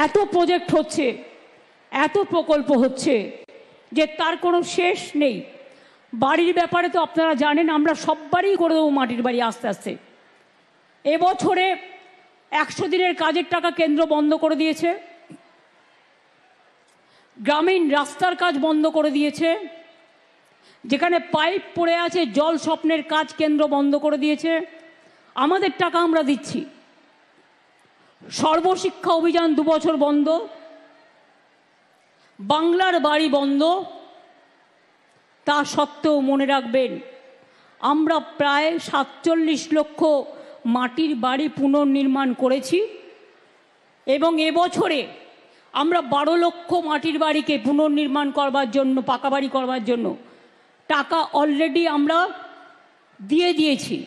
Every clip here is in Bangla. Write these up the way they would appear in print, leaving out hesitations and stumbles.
এত প্রজেক্ট হচ্ছে, এত প্রকল্প হচ্ছে যে তার কোনো শেষ নেই। বাড়ির ব্যাপারে তো আপনারা জানেন, আমরা সববারই করে দেবো মাটির বাড়ি আস্তে আস্তে। এবছরে 100 দিনের কাজের টাকা কেন্দ্র বন্ধ করে দিয়েছে, গ্রামীণ রাস্তার কাজ বন্ধ করে দিয়েছে, যেখানে পাইপ পড়ে আছে জল স্বপ্নের কাজ কেন্দ্র বন্ধ করে দিয়েছে, আমাদের টাকা আমরা দিচ্ছি। সর্বশিক্ষা অভিযান 2 বছর বন্ধ, বাংলার বাড়ি বন্ধ। তা সত্ত্বেও মনে রাখবেন, আমরা প্রায় 47 লক্ষ মাটির বাড়ি পুনর্নির্মাণ করেছি এবং এবছরে আমরা 12 লক্ষ মাটির বাড়িকে পুনর্নির্মাণ করবার জন্য, পাকা বাড়ি করবার জন্য টাকা অলরেডি আমরা দিয়ে দিয়েছি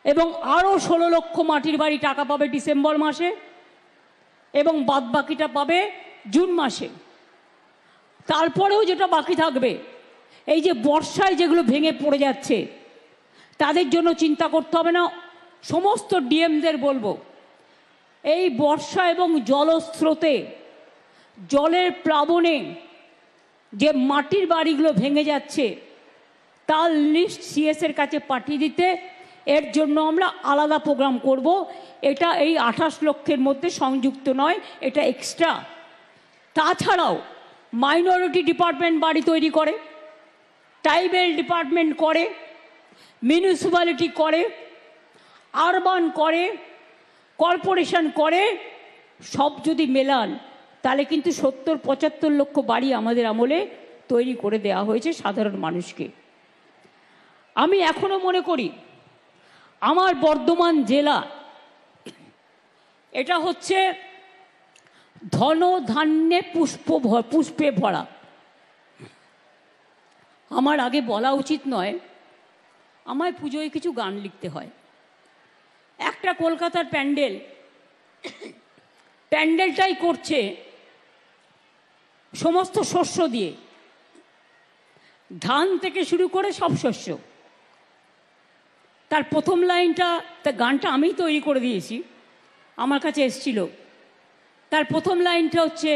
এবং আরও 16 লক্ষ মাটির বাড়ি টাকা পাবে ডিসেম্বর মাসে এবং বাদবাকিটা পাবে জুন মাসে। তারপরেও যেটা বাকি থাকবে, এই যে বর্ষায় যেগুলো ভেঙে পড়ে যাচ্ছে, তাদের জন্য চিন্তা করতে হবে না। সমস্ত ডিএমদের বলবো, এই বর্ষা এবং জলস্রোতে, জলের প্লাবনে যে মাটির বাড়িগুলো ভেঙে যাচ্ছে তার লিস্ট সিএসের কাছে পাঠিয়ে দিতে। এর জন্য আমরা আলাদা প্রোগ্রাম করব। এটা এই 28 লক্ষের মধ্যে সংযুক্ত নয়, এটা এক্সট্রা। তাছাড়াও মাইনরিটি ডিপার্টমেন্ট বাড়ি তৈরি করে, ট্রাইবেল ডিপার্টমেন্ট করে, মিউনিসিপ্যালিটি করে, আরবান করে, কর্পোরেশন করে। সব যদি মেলান তাহলে কিন্তু 70-75 লক্ষ বাড়ি আমাদের আমলে তৈরি করে দেওয়া হয়েছে সাধারণ মানুষকে। আমি এখনো মনে করি আমার বর্ধমান জেলা এটা হচ্ছে ধন ধান্যে পুষ্পে ভরা। আমার আগে বলা উচিত নয়, আমায় পুজোয় কিছু গান লিখতে হয়। একটা কলকাতার প্যান্ডেলটাই করছে সমস্ত শস্য দিয়ে, ধান থেকে শুরু করে সব শস্য। তার প্রথম লাইনটা, তার গানটা আমি তৈরি করে দিয়েছি, আমার কাছে এসেছিল। তার প্রথম লাইনটা হচ্ছে,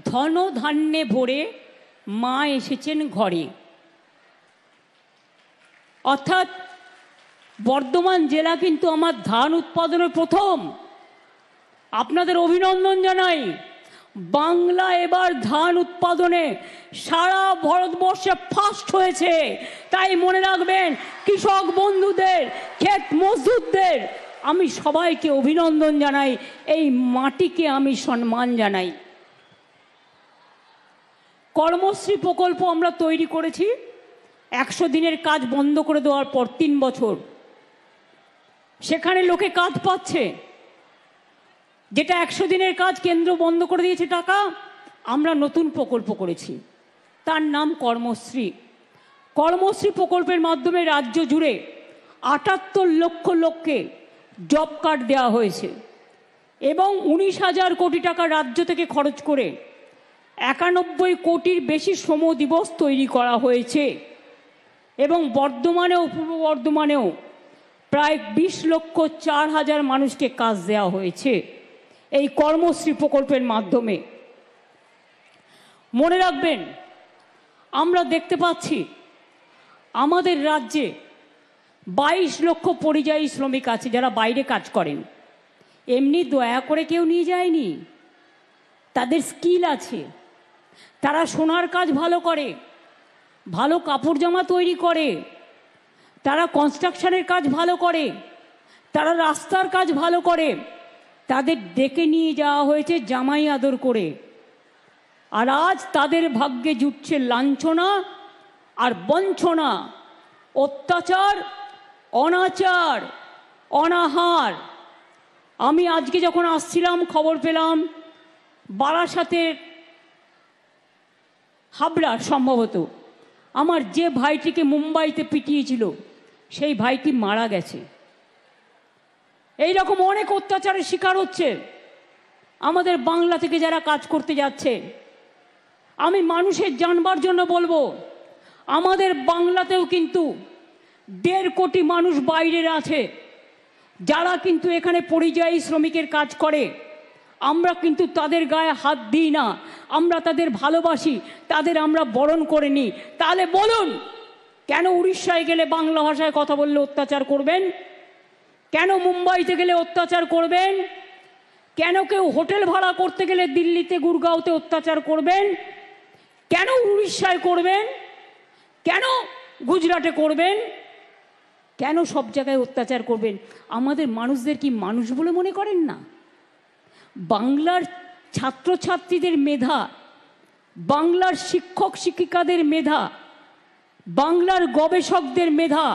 ধন ধান্যে ভরে মা এসেছেন ঘরে। অর্থাৎ বর্ধমান জেলা কিন্তু আমার ধান উৎপাদনের প্রথম। আপনাদের অভিনন্দন জানাই। বাংলা এবার ধান উৎপাদনে সারা ভারতবর্ষে ফার্স্ট হয়েছে। তাই মনে রাখবেন, কৃষক বন্ধুদের, ক্ষেত মজদুরদের আমি সবাইকে অভিনন্দন জানাই, এই মাটিকে আমি সম্মান জানাই। কর্মশ্রী প্রকল্প আমরা তৈরি করেছি। 100 দিনের কাজ বন্ধ করে দেওয়ার পর 3 বছর সেখানে লোকে কাজ পাচ্ছে। যেটা 100 দিনের কাজ কেন্দ্র বন্ধ করে দিয়েছে টাকা, আমরা নতুন প্রকল্প করেছি, তার নাম কর্মশ্রী। কর্মশ্রী প্রকল্পের মাধ্যমে রাজ্য জুড়ে 78 লক্ষ লোককে জব কার্ড দেওয়া হয়েছে এবং 19,000 কোটি টাকা রাজ্য থেকে খরচ করে 91 কোটির বেশি শ্রম দিবস তৈরি করা হয়েছে এবং বর্ধমানেও, পূর্ব বর্ধমানেও প্রায় 20,04,000 মানুষকে কাজ দেওয়া হয়েছে এই কর্মশ্রী প্রকল্পের মাধ্যমে। মনে রাখবেন, আমরা দেখতে পাচ্ছি আমাদের রাজ্যে 22 লক্ষ পরিযায়ী শ্রমিক আছে যারা বাইরে কাজ করেন। এমনি দয়া করে কেউ নিয়ে যায়নি, তাদের স্কিল আছে। তারা সোনার কাজ ভালো করে, ভালো কাপড় জামা তৈরি করে, তারা কনস্ট্রাকশনের কাজ ভালো করে, তারা রাস্তার কাজ ভালো করে। তাদের ডেকে নিয়ে যাওয়া হয়েছে জামাই আদর করে, আর আজ তাদের ভাগ্যে জুটছে লাঞ্ছনা আর বঞ্চনা, অত্যাচার, অনাচার, অনাহার। আমি আজকে যখন আসছিলাম খবর পেলাম বারাসাতের হাবড়া সম্ভবত আমার যে ভাইটিকে মুম্বাইতে পিটিয়েছিল সেই ভাইটি মারা গেছে। এই রকম অনেক অত্যাচারের শিকার হচ্ছে আমাদের বাংলা থেকে যারা কাজ করতে যাচ্ছে। আমি মানুষের জানবার জন্য বলবো, আমাদের বাংলাতেও কিন্তু 1.5 কোটি মানুষ বাইরের আছে যারা কিন্তু এখানে পরিযায়ী শ্রমিকের কাজ করে। আমরা কিন্তু তাদের গায়ে হাত দিই না, আমরা তাদের ভালোবাসি, তাদের আমরা বরণ করে নিই। তাহলে বলুন, কেন উড়িষ্যায় গেলে বাংলা ভাষায় কথা বললে অত্যাচার করবেন? কেন মুম্বাইতে গেলে অত্যাচার করবেন? কেন কেউ হোটেল ভাড়া করতে গেলে দিল্লিতে গুরগাঁওতে অত্যাচার করবেন? কেন উড়িষ্যায় করবেন? কেন গুজরাটে করবেন? কেন সব জায়গায় অত্যাচার করবেন? আমাদের মানুষদের কি মানুষ বলে মনে করেন না? বাংলার ছাত্রছাত্রীদের মেধা, বাংলার শিক্ষক শিক্ষিকাদের মেধা, বাংলার গবেষকদের মেধা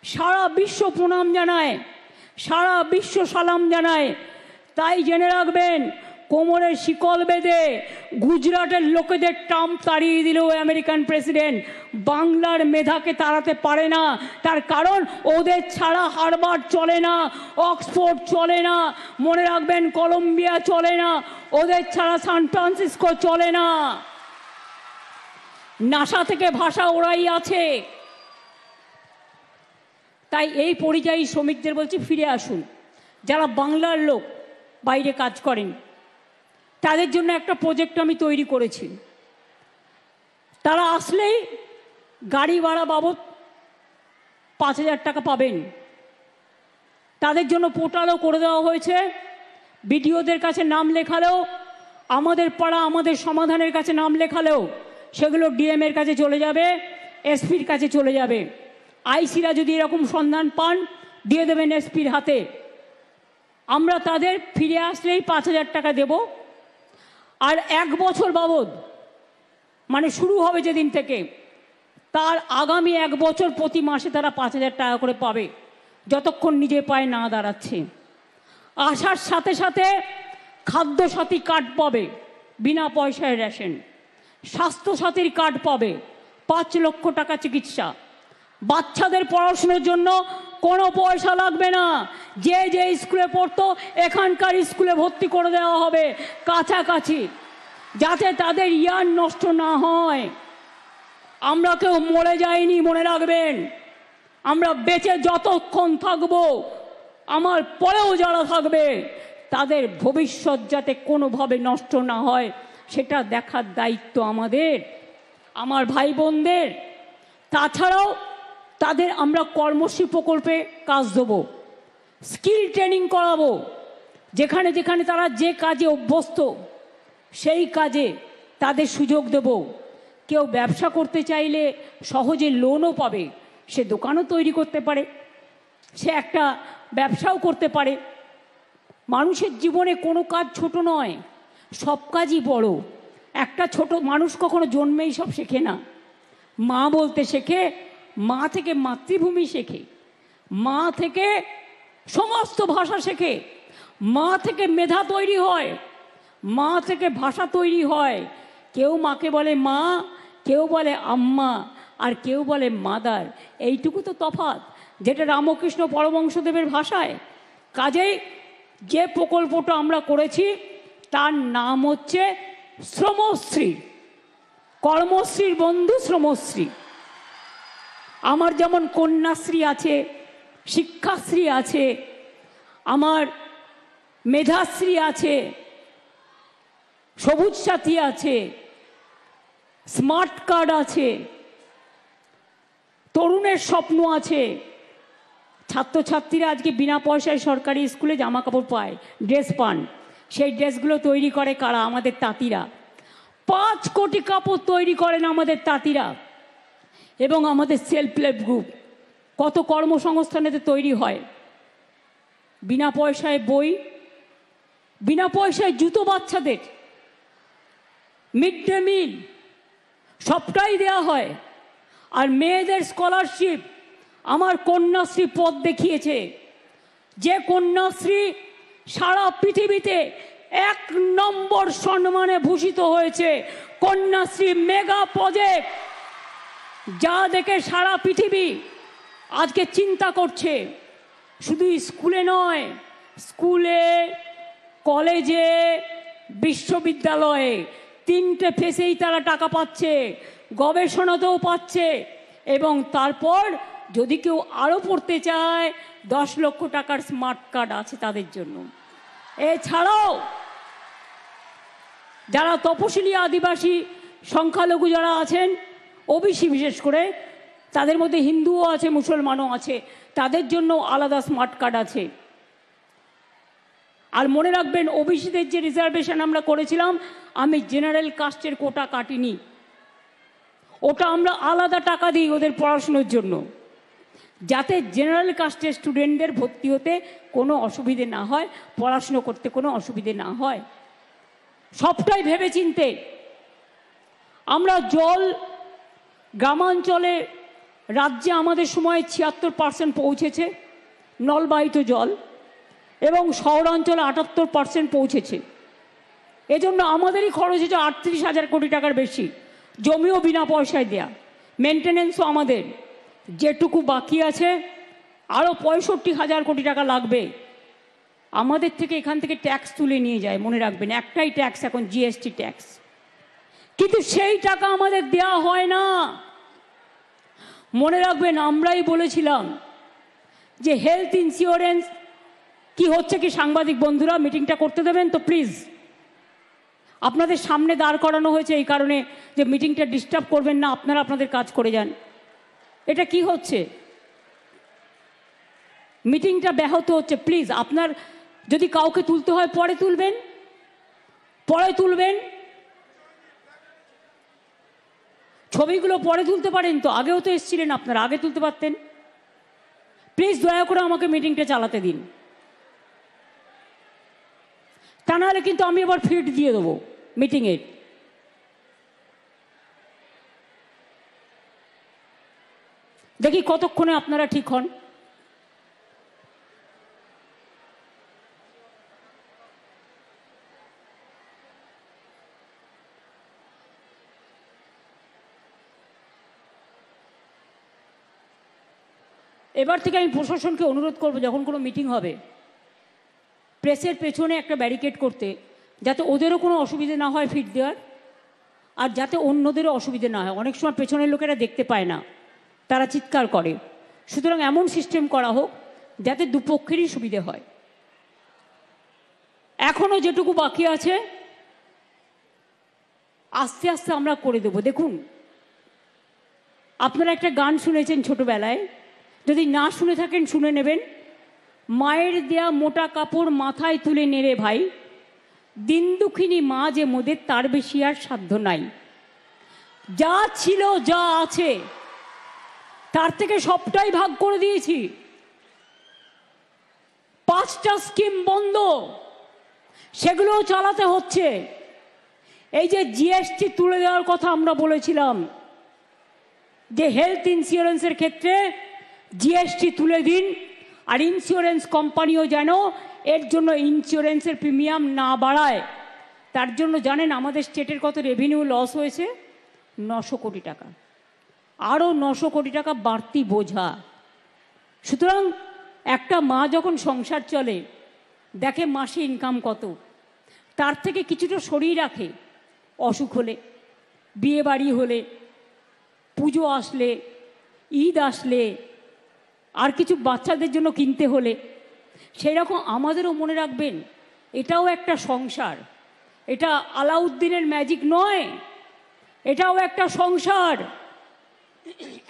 সারা বিশ্ব প্রণাম জানায়, সারা বিশ্ব সালাম জানায়। তাই জেনে রাখবেন, কোমরের শিকল বেঁধে গুজরাটের লোকেদের ট্রাম্প তাড়িয়ে দিলেও আমেরিকান প্রেসিডেন্ট বাংলার মেধাকে তাড়াতে পারে না। তার কারণ ওদের ছাড়া হার্ভার্ড চলে না, অক্সফোর্ড চলে না, মনে রাখবেন কলম্বিয়া চলে না, ওদের ছাড়া সান ফ্রান্সিসকো চলে না। নাসা থেকে ভাষা ওরাই আছে। তাই এই পরিযায়ী শ্রমিকদের বলছি, ফিরে আসুন। যারা বাংলার লোক বাইরে কাজ করেন, তাদের জন্য একটা প্রজেক্ট আমি তৈরি করেছি। তারা আসলেই গাড়ি ভাড়া বাবদ 5,000 টাকা পাবেন। তাদের জন্য পোর্টালও করে দেওয়া হয়েছে। বিডিওদের কাছে নাম লেখালেও, আমাদের পাড়া আমাদের সমাধানের কাছে নাম লেখালেও সেগুলো ডিএম এর কাছে চলে যাবে, এসপির কাছে চলে যাবে। আইসিরা যদি এরকম সন্ধান পান, দিয়ে দেবেন এসপির হাতে। আমরা তাদের ফিরে আসলেই 5,000 টাকা দেব। আর 1 বছর বাবদ, মানে শুরু হবে যেদিন থেকে, তার আগামী 1 বছর প্রতি মাসে তারা 5,000 টাকা করে পাবে, যতক্ষণ নিজে পায়ে না দাঁড়াচ্ছে। আসার সাথে সাথে খাদ্যসাথী কার্ড পাবে, বিনা পয়সায় রেশন। স্বাস্থ্যসাথীর কার্ড পাবে, 5 লক্ষ টাকা চিকিৎসা। বাচ্চাদের পড়াশোনার জন্য কোনো পয়সা লাগবে না। যে যে স্কুলে পড়তো এখানকার স্কুলে ভর্তি করে দেওয়া হবে কাছাকাছি, যাতে তাদের ইয়ার নষ্ট না হয়। আমরা কেউ মরে যাইনি, মনে রাখবেন। আমরা বেঁচে যতক্ষণ থাকবো, আমার পরেও যারা থাকবে, তাদের ভবিষ্যৎ যাতে কোনোভাবে নষ্ট না হয় সেটা দেখার দায়িত্ব আমাদের, আমার ভাই বোনদের। তাছাড়াও তাদের আমরা কর্মশ্রী প্রকল্পে কাজ দেবো, স্কিল ট্রেনিং করাবো। যেখানে যেখানে তারা যে কাজে অভ্যস্ত সেই কাজে তাদের সুযোগ দেব। কেউ ব্যবসা করতে চাইলে সহজে লোনও পাবে, সে দোকানও তৈরি করতে পারে, সে একটা ব্যবসাও করতে পারে। মানুষের জীবনে কোনো কাজ ছোট নয়, সব কাজই বড়। একটা ছোট মানুষ কখনো জন্মেই সব শেখে না। মা বলতে শেখে, মা থেকে মাতৃভূমি শেখে, মা থেকে সমস্ত ভাষা শেখে, মা থেকে মেধা তৈরি হয়, মা থেকে ভাষা তৈরি হয়। কেউ মাকে বলে মা, কেউ বলে আম্মা, আর কেউ বলে মাদার। এইটুকু তো তফাৎ, যেটা রামকৃষ্ণ পরমহংসদেবের ভাষায়। কাজেই যে প্রকল্পটা আমরা করেছি তার নাম হচ্ছে শ্রমশ্রী, কর্মশ্রীর বন্ধু শ্রমশ্রী। আমার যেমন কন্যাশ্রী আছে, শিক্ষাশ্রী আছে, আমার মেধাশ্রী আছে, সবুজ সাথী আছে, স্মার্ট কার্ড আছে, তরুণের স্বপ্ন আছে। ছাত্রছাত্রীরা আজকে বিনা পয়সায় সরকারি স্কুলে জামা কাপড় পায়, ড্রেস পান। সেই ড্রেসগুলো তৈরি করে কারা? আমাদের তাঁতিরা। 5 কোটি কাপড় তৈরি করেন আমাদের তাঁতিরা। এবং আমাদের সেলফ হেল্প গ্রুপ, কত কর্মসংস্থানেতে তৈরি হয়। বিনা পয়সায় বই, বিনা পয়সায় জুতো বাচ্চাদের, মিড ডে মিল সবটাই দেওয়া হয়। আর মেয়েদের স্কলারশিপ, আমার কন্যাশ্রী পথ দেখিয়েছে। যে কন্যাশ্রী সারা পৃথিবীতে 1 নম্বর সম্মানে ভূষিত হয়েছে, কন্যাশ্রী মেগা প্রজেক্ট, যা দেখে সারা পৃথিবী আজকে চিন্তা করছে। শুধু স্কুলে নয়, স্কুলে, কলেজে, বিশ্ববিদ্যালয়ে 3টে ফেসেই তারা টাকা পাচ্ছে, গবেষণাতেও পাচ্ছে। এবং তারপর যদি কেউ আরও পড়তে চায়, 10 লক্ষ টাকার স্মার্ট কার্ড আছে তাদের জন্য। এছাড়াও যারা তপশিলি আদিবাসী সংখ্যালঘু যারা আছেন, ওবিসি বিশেষ করে, তাদের মধ্যে হিন্দুও আছে, মুসলমানও আছে, তাদের জন্য আলাদা স্মার্ট কার্ড আছে। আর মনে রাখবেন, ওবিসিদের যে রিজার্ভেশন আমরা করেছিলাম, আমি জেনারেল কাস্টের কোটা কাটিনি, ওটা আমরা আলাদা টাকা দিই ওদের পড়াশুনোর জন্য, যাতে জেনারেল কাস্টের স্টুডেন্টদের ভর্তি হতে কোনো অসুবিধে না হয়, পড়াশুনো করতে কোনো অসুবিধে না হয়। সবটাই ভেবে চিনতে আমরা জল গ্রামাঞ্চলে, রাজ্যে আমাদের সময়ে 76% পৌঁছেছে নলবাহিত জল, এবং শহরাঞ্চলে 78% পৌঁছেছে। এজন্য আমাদেরই খরচ হয়েছে 38,000 কোটি টাকার বেশি, জমিও বিনা পয়সায় দেয়া, মেনটেনেন্সও আমাদের। যেটুকু বাকি আছে আরও 65,000 কোটি টাকা লাগবে। আমাদের থেকে এখান থেকে ট্যাক্স তুলে নিয়ে যায়, মনে রাখবেন, একটাই ট্যাক্স এখন, জিএসটি ট্যাক্স, কিন্তু সেই টাকা আমাদের দেয়া হয় না। মনে রাখবেন, আমরাই বলেছিলাম যে হেলথ ইন্স্যুরেন্স কি হচ্ছে কি, সাংবাদিক বন্ধুরা মিটিংটা করতে দেবেন তো প্লিজ। আপনাদের সামনে দাঁড় করানো হয়েছে এই কারণে যে মিটিংটা ডিস্টার্ব করবেন না, আপনারা আপনাদের কাজ করে যান। এটা কি হচ্ছে? মিটিংটা ব্যাহত হচ্ছে। প্লিজ, আপনার যদি কাউকে তুলতে হয় পরে তুলবেন, পরে তুলবেন, ছবিগুলো পরে তুলতে পারেন তো, আগেও তো এসেছিলেন আপনারা, আগে তুলতে পারতেন। প্লিজ দয়া করে আমাকে মিটিংটা চালাতে দিন, তা নাহলে কিন্তু আমি আবার ফিড দিয়ে দেবো মিটিংয়ের। দেখি কতক্ষণে আপনারা ঠিক হন। এবার থেকে আমি প্রশাসনকে অনুরোধ করব, যখন কোনো মিটিং হবে প্রেসের পেছনে একটা ব্যারিকেড করতে, যাতে ওদেরও কোনো অসুবিধে না হয় ফিট দেওয়ার, আর যাতে অন্যদেরও অসুবিধে না হয়। অনেক সময় পেছনের লোকেরা দেখতে পায় না, তারা চিৎকার করে। সুতরাং এমন সিস্টেম করা হোক যাতে দুপক্ষেরই সুবিধে হয়। এখনও যেটুকু বাকি আছে আস্তে আস্তে আমরা করে দেব। দেখুন, আপনারা একটা গান শুনেছেন ছোটবেলায়, যদি না শুনে থাকেন শুনে নেবেন। মায়ের দেয়া মোটা কাপড় মাথায় তুলে নেড়ে ভাই, দিন দুঃখিনী মা যে মোদের তার বেশি আর সাধ্য নাই। যা ছিল যা আছে তার থেকে সবটাই ভাগ করে দিয়েছি। 5টা স্কিম বন্ধ, সেগুলোও চালাতে হচ্ছে। এই যে জিএসটি তুলে দেওয়ার কথা আমরা বলেছিলাম, যে হেলথ ইন্স্যুরেন্সের ক্ষেত্রে জিএসটি তুলে দিন, আর ইন্স্যুরেন্স কোম্পানিও যেন এর জন্য ইন্স্যুরেন্সের প্রিমিয়াম না বাড়ায়। তার জন্য জানেন আমাদের স্টেটের কত রেভিনিউ লস হয়েছে? 900 কোটি টাকা। আরও 900 কোটি টাকা বাড়তি বোঝা। সুতরাং একটা মা যখন সংসার চলে, দেখে মাসে ইনকাম কত, তার থেকে কিছুটা সরিয়ে রাখে। অসুখ হলে, বিয়ে বাড়ি হলে, পুজো আসলে, ঈদ আসলে, আর কিছু বাচ্চাদের জন্য কিনতে হলে, সেই রকম আমাদেরও মনে রাখবেন, এটাও একটা সংসার। এটা আলাউদ্দিনের ম্যাজিক নয়, এটাও একটা সংসার।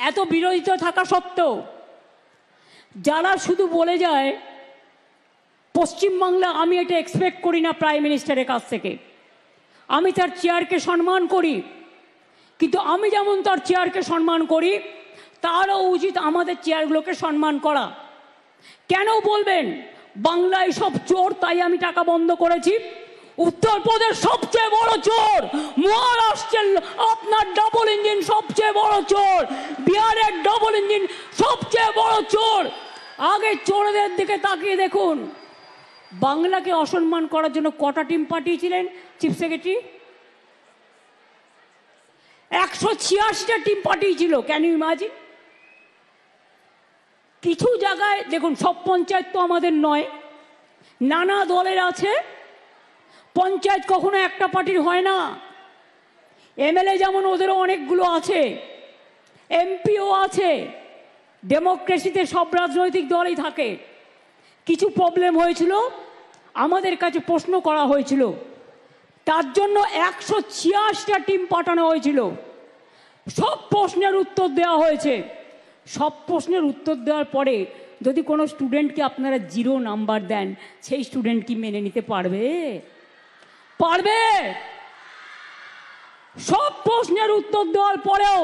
এত বিরোধিতা থাকা সত্ত্বেও যারা শুধু বলে যায়, পশ্চিমবাংলা, আমি এটা এক্সপেক্ট করি না প্রাইম মিনিস্টারের কাছ থেকে। আমি তার চেয়ারকে সম্মান করি, কিন্তু আমি যেমন তার চেয়ারকে সম্মান করি, তারও উচিত আমাদের চেয়ারগুলোকে সম্মান করা। কেন বলবেন বাংলায় সব চোর তাই আমি টাকা বন্ধ করেছি? উত্তরপ্রদেশ সবচেয়ে বড় চোর, মহারাষ্ট্রের আপনার ডাবল ইঞ্জিন সবচেয়ে বড় চোর, বিহারের ডাবল ইঞ্জিন সবচেয়ে বড় চোর। আগে চোরদের দিকে তাকিয়ে দেখুন, বাংলাকে অসম্মান করার জন্য কটা টিম পাঠিয়েছিলেন চিফ সেক্রেটারি? 186টা টিম পাঠিয়েছিল। Can you imagine? কিছু জায়গায় দেখুন, সব পঞ্চায়েত তো আমাদের নয়, নানা দলের আছে। পঞ্চায়েত কখনো একটা পার্টির হয় না। এমএলএ যেমন ওদেরও অনেকগুলো আছে, এমপিও আছে। ডেমোক্রেসিতে সব রাজনৈতিক দলই থাকে। কিছু প্রবলেম হয়েছিল, আমাদের কাছে প্রশ্ন করা হয়েছিল, তার জন্য 186টা টিম পাঠানো হয়েছিল। সব প্রশ্নের উত্তর দেওয়া হয়েছে। সব প্রশ্নের উত্তর দেওয়ার পরে যদি কোনো স্টুডেন্টকে আপনারা 0 নাম্বার দেন, সেই স্টুডেন্ট কি মেনে নিতে পারবে? পারবে? সব প্রশ্নের উত্তর দেওয়ার পরেও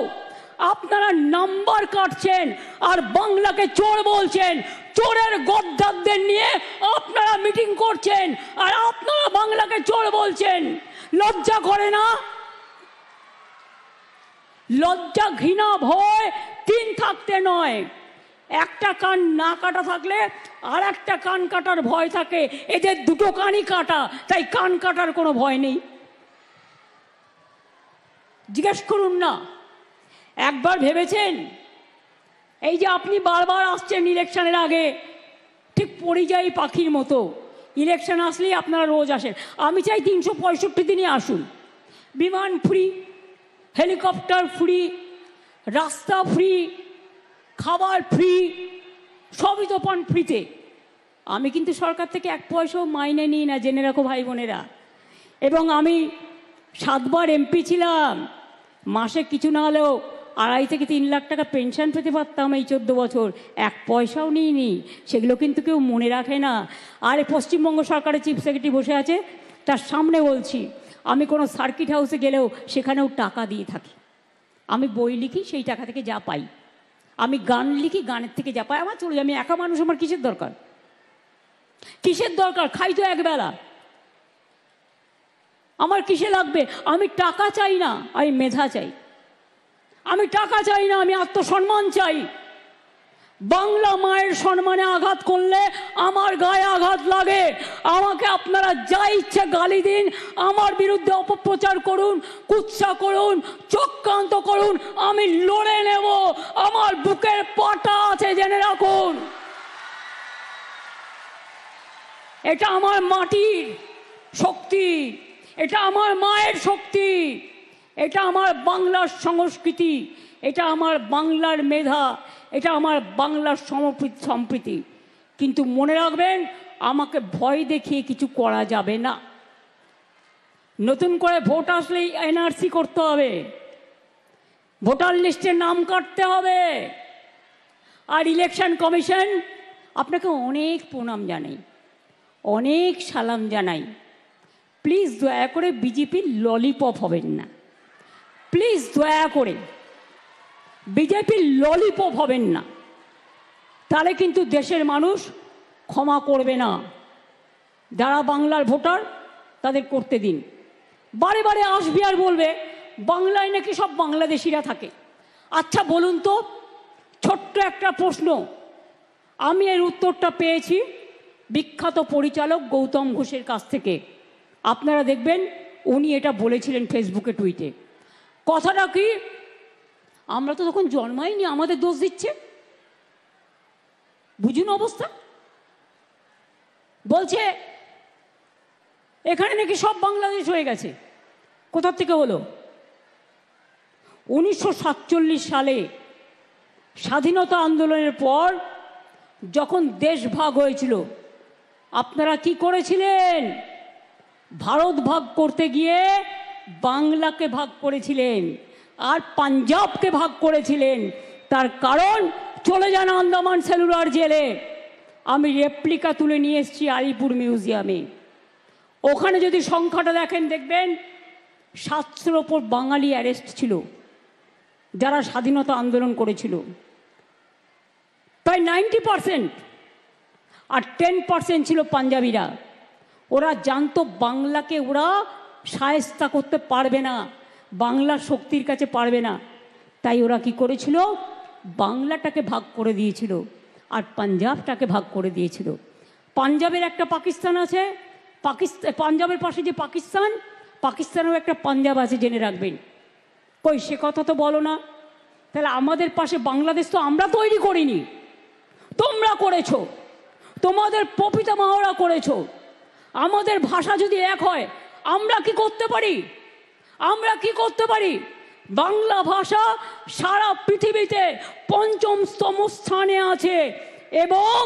আপনারা নাম্বার কাটছেন আর বাংলাকে চোর বলছেন। চোরের গদ্দারদের নিয়ে আপনারা মিটিং করছেন আর আপনারা বাংলাকে চোর বলছেন। লজ্জা করে না? লজ্জা, ঘৃণা, ভয় 3 থাকতে নয়, একটা কান না কাটা থাকলে আর একটা কান কাটার ভয় থাকে। এদের দুটো কানই কাটা, তাই কান কাটার কোনো ভয় নেই। জিজ্ঞেস করুন না, একবার ভেবেছেন এই যে আপনি বারবার আসছেন ইলেকশনের আগে, ঠিক পরিযায়ী পাখির মতো ইলেকশন আসলেই আপনারা রোজ আসেন। আমি চাই 365 দিনই আসুন। বিমান ফ্রি, হেলিকপ্টার ফ্রি, রাস্তা ফ্রি, খাবার ফ্রি, সবই তো পান ফ্রিতে। আমি কিন্তু সরকার থেকে 1 পয়সাও মাইনে নিই না, জেনে রাখো ভাই বোনেরা। এবং আমি 7 বার এমপি ছিলাম। মাসে কিছু না হলেও 2.5 থেকে 3 লাখ টাকা পেনশন পেতে পারতাম এই 14 বছর। 1 পয়সাও নিইনি। সেগুলো কিন্তু কেউ মনে রাখে না। আর পশ্চিমবঙ্গ সরকারের চিফ সেক্রেটারি বসে আছে, তার সামনে বলছি, আমি কোনো সার্কিট হাউসে গেলেও সেখানেও টাকা দিয়ে থাকি। আমি বই লিখি, সেই টাকা থেকে যা পাই। আমি গান লিখি, গানের থেকে যা পাই আমার চলে যায়। আমি একা মানুষ, আমার কিসের দরকার? কিসের দরকার? খাই তো একবেলা, আমার কিসে লাগবে? আমি টাকা চাই না, আমি মেধা চাই। আমি টাকা চাই না, আমি আত্মসম্মান চাই। বাংলা মায়ের সম্মানে আঘাত করলে আমার গায়ে আঘাত লাগে। আমাকে আপনারা যা ইচ্ছে গালি দিন, আমার বিরুদ্ধে অপপ্রচার করুন, কুৎসা করুন, চক্রান্ত করুন, আমি লড়ে নেব। আমার বুকের পাটা আছে, জেনে রাখুন। এটা আমার মাটির শক্তি, এটা আমার মায়ের শক্তি, এটা আমার বাংলার সংস্কৃতি, এটা আমার বাংলার মেধা, এটা আমার বাংলার সম্প্রীতি। কিন্তু মনে রাখবেন, আমাকে ভয় দেখিয়ে কিছু করা যাবে না। নতুন করে ভোট আসলেই এনআরসি করতে হবে, ভোটার লিস্টে নাম কাটতে হবে। আর ইলেকশন কমিশন, আপনাকে অনেক প্রণাম জানাই, অনেক সালাম জানাই। প্লিজ দয়া করে বিজেপির ললিপপ হবেন না। প্লিজ দয়া করে বিজেপির ললিপপ হবেন না, তাহলে কিন্তু দেশের মানুষ ক্ষমা করবে না। যারা বাংলার ভোটার তাদের করতে দিন। বারে বারে আসবে আর বলবে বাংলায় নাকি সব বাংলাদেশিরা থাকে। আচ্ছা বলুন তো, ছোট্ট একটা প্রশ্ন, আমি এর উত্তরটা পেয়েছি বিখ্যাত পরিচালক গৌতম ঘোষের কাছ থেকে। আপনারা দেখবেন উনি এটা বলেছিলেন ফেসবুকে, টুইটে। কথাটা কি? আমরা তো তখন জন্মাইনি, আমাদের দোষ দিচ্ছে। বুঝুন অবস্থা। বলছে এখানে নাকি সব বাংলাদেশ হয়ে গেছে। কোথা থেকে হলো? 1947 সালে স্বাধীনতা আন্দোলনের পর যখন দেশ ভাগ হয়েছিল, আপনারা কি করেছিলেন? ভারত ভাগ করতে গিয়ে বাংলাকে ভাগ করেছিলেন আর পাঞ্জাবকে ভাগ করেছিলেন। তার কারণ, চলে যান আন্দামান সেলুলার জেলে। আমি রেপ্লিকা তুলে নিয়ে এসেছি আলিপুর মিউজিয়ামে। ওখানে যদি সংখ্যাটা দেখেন, দেখবেন 700-র ওপর বাঙালি অ্যারেস্ট ছিল যারা স্বাধীনতা আন্দোলন করেছিল। প্রায় 90%। আর 10% ছিল পাঞ্জাবিরা। ওরা জানতো বাংলাকে ওরা শায়েস্তা করতে পারবে না, বাংলার শক্তির কাছে পারবে না। তাই ওরা কি করেছিল? বাংলাটাকে ভাগ করে দিয়েছিল আর পাঞ্জাবটাকে ভাগ করে দিয়েছিল। পাঞ্জাবের একটা পাকিস্তান আছে, পাঞ্জাবের পাশে যে পাকিস্তান, পাকিস্তানেও একটা পাঞ্জাব আছে, জেনে রাখবেন। কই সে কথা তো বলো না। তাহলে আমাদের পাশে বাংলাদেশ তো আমরা তৈরি করিনি, তোমরা করেছো, তোমাদের প্রপিতামহরা করেছো। আমাদের ভাষা যদি এক হয়, আমরা কি করতে পারি? আমরা কি করতে পারি? বাংলা ভাষা সারা পৃথিবীতে 5ম স্থানে আছে এবং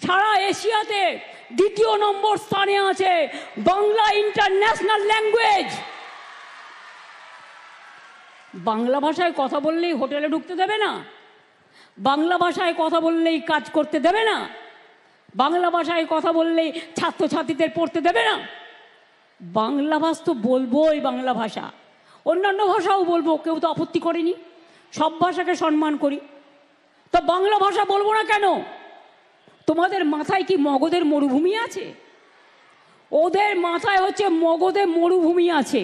সারা এশিয়াতে দ্বিতীয় নম্বর স্থানে আছে বাংলা ইন্টারন্যাশনাল ল্যাঙ্গুয়েজ। বাংলা ভাষায় কথা বললেই হোটেলে ঢুকতে দেবে না, বাংলা ভাষায় কথা বললেই কাজ করতে দেবে না, বাংলা ভাষায় কথা বললেই ছাত্রছাত্রীদের পড়তে দেবে না। বাংলা ভাষা তো বলবোই, বাংলা ভাষা, অন্যান্য ভাষাও বলবো, কেউ তো আপত্তি করেনি, সব ভাষাকে সম্মান করি। তো বাংলা ভাষা বলবো না কেন? তোমাদের মাথায় কি মগধের মরুভূমি আছে? ওদের মাথায় হচ্ছে মগধের মরুভূমি আছে।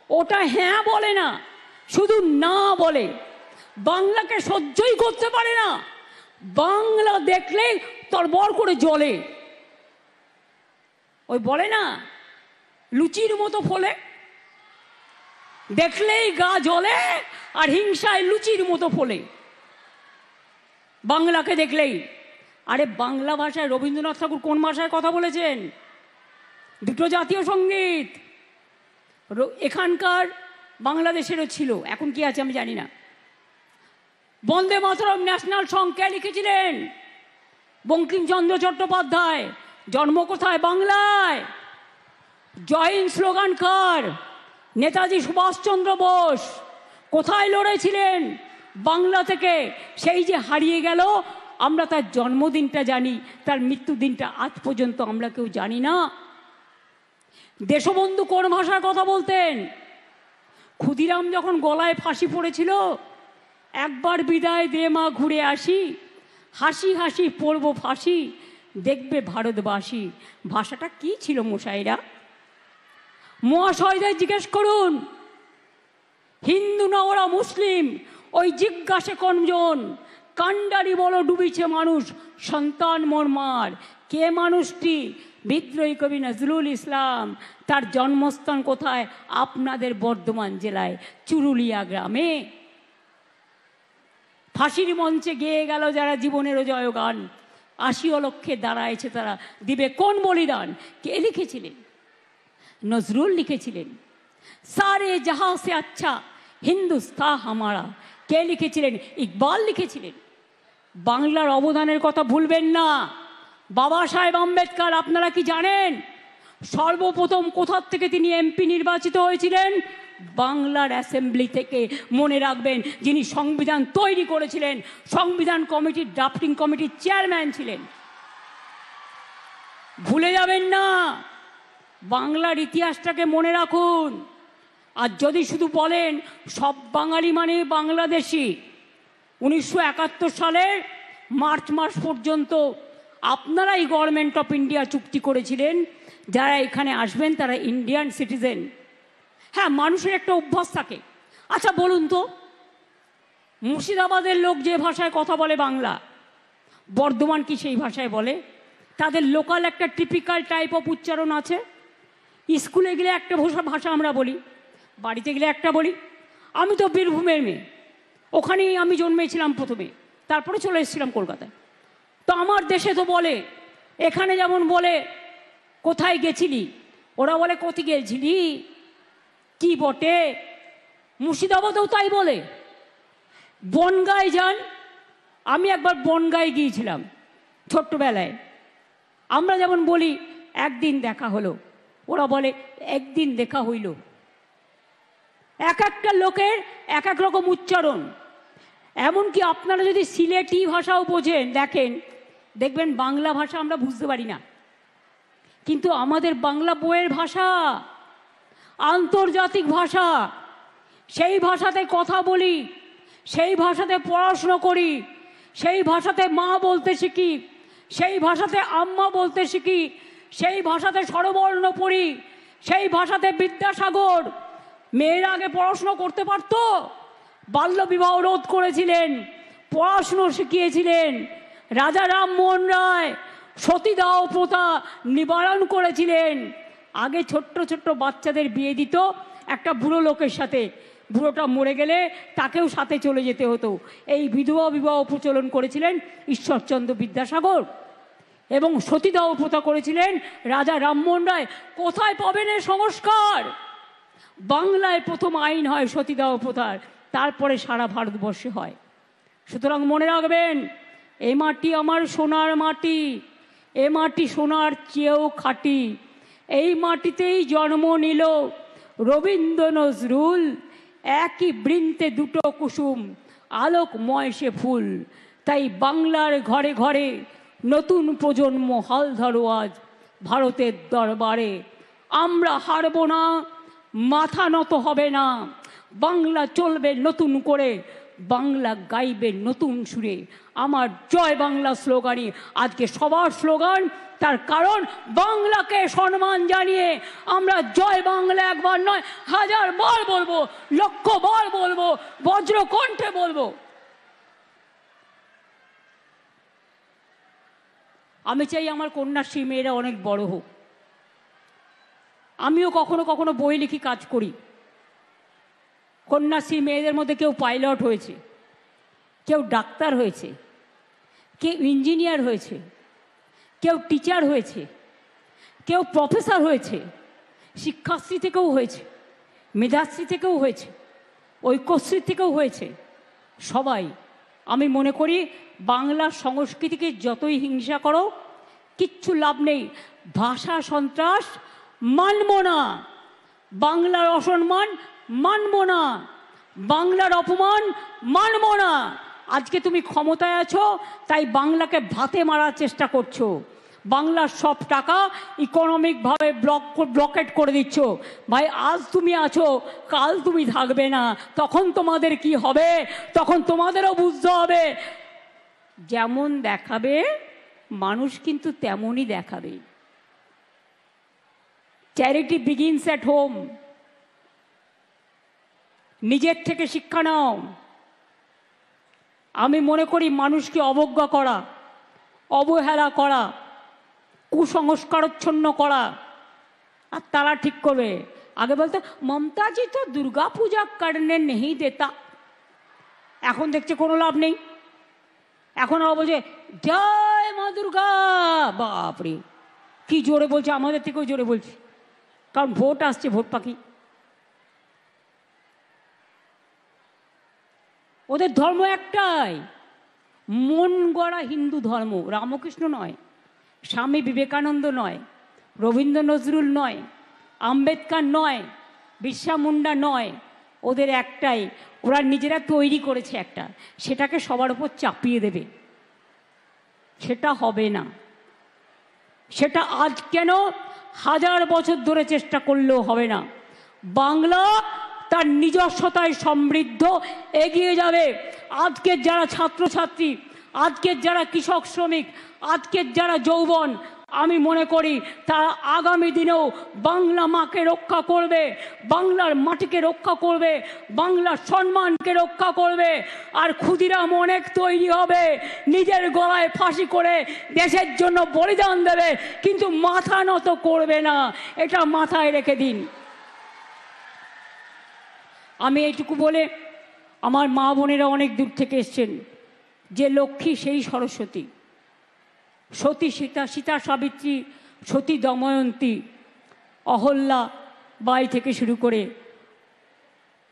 ওটা হ্যাঁ বলে না, শুধু না বলে। বাংলাকে সহ্যই করতে পারে না, বাংলা দেখলেই তরবর করে জ্বলে। ওই বলে না লুচির মতো ফলে, দেখলেই গা জ্বলে আর হিংসায় লুচির মতো ফলে বাংলাকে দেখলেই। আরে বাংলা ভাষায় রবীন্দ্রনাথ ঠাকুর কোন ভাষায় কথা বলেছেন? দুটো জাতীয় সঙ্গীত এখানকার বাংলাদেশেরও ছিল, এখন কি আছে আমি জানি না। বন্দে মাতরম ন্যাশনাল সং কে লিখেছিলেন? বঙ্কিমচন্দ্র চট্টোপাধ্যায়। জন্ম কোথায়? বাংলায়। জয় হিন্দ স্লোগান কার? নেতাজি সুভাষচন্দ্র বোস। কোথায় লড়েছিলেন? বাংলা থেকে। সেই যে হারিয়ে গেল, আমরা তার জন্মদিনটা জানি, তার মৃত্যুদিনটা আজ পর্যন্ত আমরা কেউ জানি না। দেশবন্ধু কোন ভাষায় কথা বলতেন? ক্ষুদিরাম যখন গলায় ফাঁসি পড়েছিল, একবার বিদায় দে মা ঘুরে আসি, হাসি হাসি পড়ব ফাঁসি, দেখবে ভারতবাসী। ভাষাটা কি ছিল মশাইরা? মহাশয়দের জিজ্ঞেস করুন, হিন্দু না ওরা মুসলিম? ওই জিজ্ঞাসে কোনজন? কান্ডারি বলো ডুবিছে মানুষ, সন্তান মোরমার। কে মানুষটি? বিদ্রোহী কবি নজরুল ইসলাম। তার জন্মস্থান কোথায়? আপনাদের বর্ধমান জেলায় চুরুলিয়া গ্রামে। ফাঁসির মঞ্চে গেয়ে গেল যারা জীবনেরও জয়গান, ৮০ লক্ষে দাঁড়াইছে তারা, দিবে কোন বলিদান? কে লিখেছিলেন? নজরুল লিখেছিলেন। সারে জাহাঁ সে আচ্ছা হিন্দুস্তান হামারা। কে লিখেছিলেন? ইকবাল লিখেছিলেন। বাংলার অবদানের কথা ভুলবেন না। বাবা সাহেব আম্বেদকর, আপনারা কি জানেন সর্বপ্রথম কোথার থেকে তিনি এমপি নির্বাচিত হয়েছিলেন? বাংলার অ্যাসেম্বলি থেকে। মনে রাখবেন, যিনি সংবিধান তৈরি করেছিলেন, সংবিধান কমিটির ড্রাফটিং কমিটির চেয়ারম্যান ছিলেন। ভুলে যাবেন না, বাংলার ইতিহাসটাকে মনে রাখুন। আর যদি শুধু বলেন সব বাঙালি মানে বাংলাদেশি, 1971 সালের মার্চ মাস পর্যন্ত আপনারাই গভর্নমেন্ট অফ ইন্ডিয়া চুক্তি করেছিলেন, যারা এখানে আসবেন তারা ইন্ডিয়ান সিটিজেন। হ্যাঁ, মানুষের একটা অভ্যাস থাকে। আচ্ছা বলুন তো, মুর্শিদাবাদের লোক যে ভাষায় কথা বলে বাংলা, বর্ধমান কি সেই ভাষায় বলে? তাদের লোকাল একটা টিপিক্যাল টাইপ অফ উচ্চারণ আছে। স্কুলে গেলে একটা ভাষা আমরা বলি, বাড়িতে গেলে একটা বলি। আমি তো বীরভূমের মেয়ে, ওখানেই আমি জন্মেছিলাম প্রথমে, তারপরে চলে এসেছিলাম কলকাতায়। তো আমার দেশে তো বলে, এখানে যেমন বলে কোথায় গেছিলি, ওরা বলে কোথায় গেছিলি কি বটে। মুর্শিদাবাদেও তাই বলে। বনগাঁয় যান, আমি একবার বনগাঁয় গিয়েছিলাম ছোট্টবেলায়। আমরা যেমন বলি একদিন দেখা হলো, ওরা বলে একদিন দেখা হইল। এক একটা লোকের এক এক রকম উচ্চারণ। এমনকি আপনারা যদি সিলেটি ভাষাও বোঝেন, দেখবেন বাংলা ভাষা আমরা বুঝতে পারি না, কিন্তু আমাদের বাংলা বইয়ের ভাষা আন্তর্জাতিক ভাষা। সেই ভাষাতে কথা বলি, সেই ভাষাতে পড়াশুনো করি, সেই ভাষাতে মা বলতে শিখি, সেই ভাষাতে আম্মা বলতে শিখি, সেই ভাষাতে স্বরবর্ণ পড়ি, সেই ভাষাতে বিদ্যাসাগর। মেয়েরা আগে পড়াশুনো করতে পারত, বাল্যবিবাহ রোধ করেছিলেন, পড়াশুনো শিখিয়েছিলেন। রাজা রামমোহন রায় সতীদাহ প্রথা নিবারণ করেছিলেন। আগে ছোট্ট ছোট্ট বাচ্চাদের বিয়ে দিত একটা বুড়ো লোকের সাথে, বুড়োটা মরে গেলে তাকেও সাথে চলে যেতে হতো। এই বিধবা বিবাহ প্রচলন করেছিলেন ঈশ্বরচন্দ্র বিদ্যাসাগর, এবং সতীদাহ প্রথা করেছিলেন রাজা রামমোহন রায়। কোথায় পাবেন এ সংস্কার? বাংলায় প্রথম আইন হয় সতীদাহ প্রথার, তারপরে সারা ভারতবর্ষে হয়। সুতরাং মনে রাখবেন, এই মাটি আমার সোনার মাটি, এ মাটি সোনার চেয়েও খাঁটি, এই মাটিতেই জন্ম নিল রবীন্দ্র নজরুল, একই বৃন্তে দুটো কুসুম, আলোকময় সে ফুল। তাই বাংলার ঘরে ঘরে নতুন প্রজন্ম হাল ধরো আজ ভারতের দরবারে। আমরা হারব না, মাথা নত হবে না, বাংলা চলবে নতুন করে, বাংলা গাইবে নতুন সুরে। আমার জয় বাংলা স্লোগানই আজকে সবার স্লোগান। তার কারণ বাংলাকে সম্মান জানিয়ে আমরা জয় বাংলা একবার নয় 1000 বার বলবো, লক্ষ বার বলবো, বজ্রকণ্ঠে বলবো। আমি চাই আমার কন্যাশ্রী মেয়েরা অনেক বড় হোক। আমিও কখনো কখনো বই লিখি, কাজ করি। কন্যাশ্রী মেয়েদের মধ্যে কেউ পাইলট হয়েছে, কেউ ডাক্তার হয়েছে, কেউ ইঞ্জিনিয়ার হয়েছে, কেউ টিচার হয়েছে, কেউ প্রফেসর হয়েছে, শিক্ষাশ্রী থেকেও হয়েছে, মেধাশ্রী থেকেও হয়েছে, ঐক্যশ্রী থেকেও হয়েছে। সবাই, আমি মনে করি বাংলার সংস্কৃতিকে যতই হিংসা করো কিচ্ছু লাভ নেই। ভাষা সন্ত্রাস মানব না, বাংলার অসম্মান মানব না, বাংলার অপমান মানব না। আজকে তুমি ক্ষমতায় আছো তাই বাংলাকে ভাতে মারার চেষ্টা করছো, বাংলার সব টাকা ইকোনমিকভাবে ব্লকেট করে দিচ্ছ। ভাই, আজ তুমি আছো, কাল তুমি থাকবে না, তখন তোমাদের কি হবে তখন তোমাদেরও বুঝতে হবে। যেমন দেখাবে মানুষ কিন্তু তেমনই দেখাবে। Charity begins at home. নিজের থেকে শিক্ষা নাও। আমি মনে করি মানুষকে অবজ্ঞা করা, অবহেলা করা, কুসংস্কারচ্ছন্ন করা, আর তারা ঠিক করবে। আগে বলতে মমতাজি তো দুর্গা পূজা করনে নেই দেতা, এখন দেখছে কোনো লাভ নেই। এখন বলছে জয় মা দুর্গা, বাপরে কি জোরে বলছে, আমাদের থেকেও জোরে বলছে, কারণ ভোট আসছে, ভোট পাখি। ওদের ধর্ম একটাই, মন গড়া হিন্দু ধর্ম। রামকৃষ্ণ নয়, স্বামী বিবেকানন্দ নয়, রবীন্দ্র নজরুল নয়, আম্বেদকর নয়, বিরসা মুন্ডা নয়। ওদের একটাই, ওরা নিজেরা তৈরি করেছে একটা, সেটাকে সবার উপর চাপিয়ে দেবে। সেটা হবে না। সেটা আজ কেন, 1000 বছর ধরে চেষ্টা করলেও হবে না। বাংলা তার নিজস্বতায় সমৃদ্ধ এগিয়ে যাবে। আজকের যারা ছাত্রছাত্রী, আজকের যারা কৃষক শ্রমিক, আজকের যারা যৌবন, আমি মনে করি তারা আগামী দিনেও বাংলা মাকে রক্ষা করবে, বাংলার মাটিকে রক্ষা করবে, বাংলার সম্মানকে রক্ষা করবে। আর ক্ষুদিরাম অনেক তৈরি হবে, নিজের গলায় ফাঁসি করে দেশের জন্য বলিদান দেবে, কিন্তু মাথা নত করবে না। এটা মাথায় রেখে দিন। আমি এইটুকু বলে, আমার মা বোনেরা অনেক দূর থেকে এসছেন, যে লক্ষ্মী সেই সরস্বতী, সতী সীতা, সীতা সাবিত্রী, সতী দময়ন্তী, অহল্যা বাই থেকে শুরু করে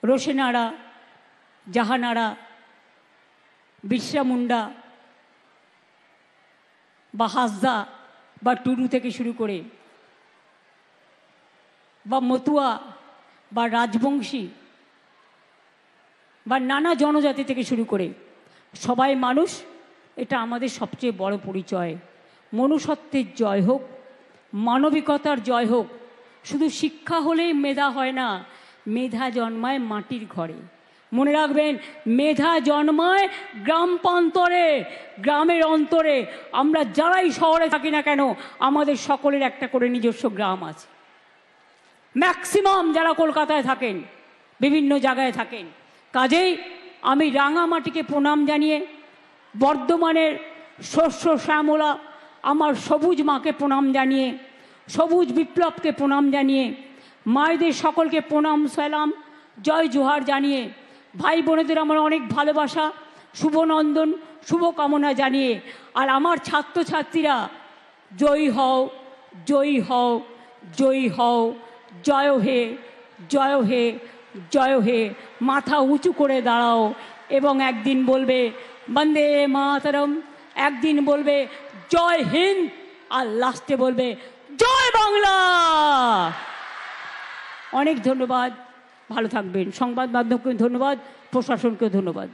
রোশেনারা, জাহানারা, বিরসা মুন্ডা বা হাসদা বা টুডু থেকে শুরু করে, বা মতুয়া বা রাজবংশী বা নানা জনজাতি থেকে শুরু করে সবাই মানুষ। এটা আমাদের সবচেয়ে বড় পরিচয়। মনুষ্যত্বের জয় হোক, মানবিকতার জয় হোক। শুধু শিক্ষা হলেই মেধা হয় না, মেধা জন্মায় মাটির ঘরে। মনে রাখবেন, মেধা জন্মায় গ্রাম প্রান্তরে, গ্রামের অন্তরে। আমরা যারাই শহরে থাকি না কেন, আমাদের সকলের একটা করে নিজস্ব গ্রাম আছে। ম্যাক্সিমাম যারা কলকাতায় থাকেন, বিভিন্ন জায়গায় থাকেন। কাজেই আমি রাঙামাটিকে প্রণাম জানিয়ে, বর্ধমানের শস্য শ্যামলা আমার সবুজ মাকে প্রণাম জানিয়ে, সবুজ বিপ্লবকে প্রণাম জানিয়ে, মায়েদের সকলকে প্রণাম সালাম জয় জোহার জানিয়ে, ভাই বোনেদের আমার অনেক ভালোবাসা, শুভনন্দন, শুভকামনা জানিয়ে, আর আমার ছাত্রছাত্রীরা জয়ী হও, জয়ী হও, জয়ী হও, জয় হে, জয় হে, জয় হে। মাথা উঁচু করে দাঁড়াও এবং একদিন বলবে বন্দে মাতরম, একদিন বলবে জয় হিন্দ, আর লাস্টে বলবে জয় বাংলা। অনেক ধন্যবাদ, ভালো থাকবেন। সংবাদ মাধ্যমকে ধন্যবাদ, প্রশাসনকে ধন্যবাদ।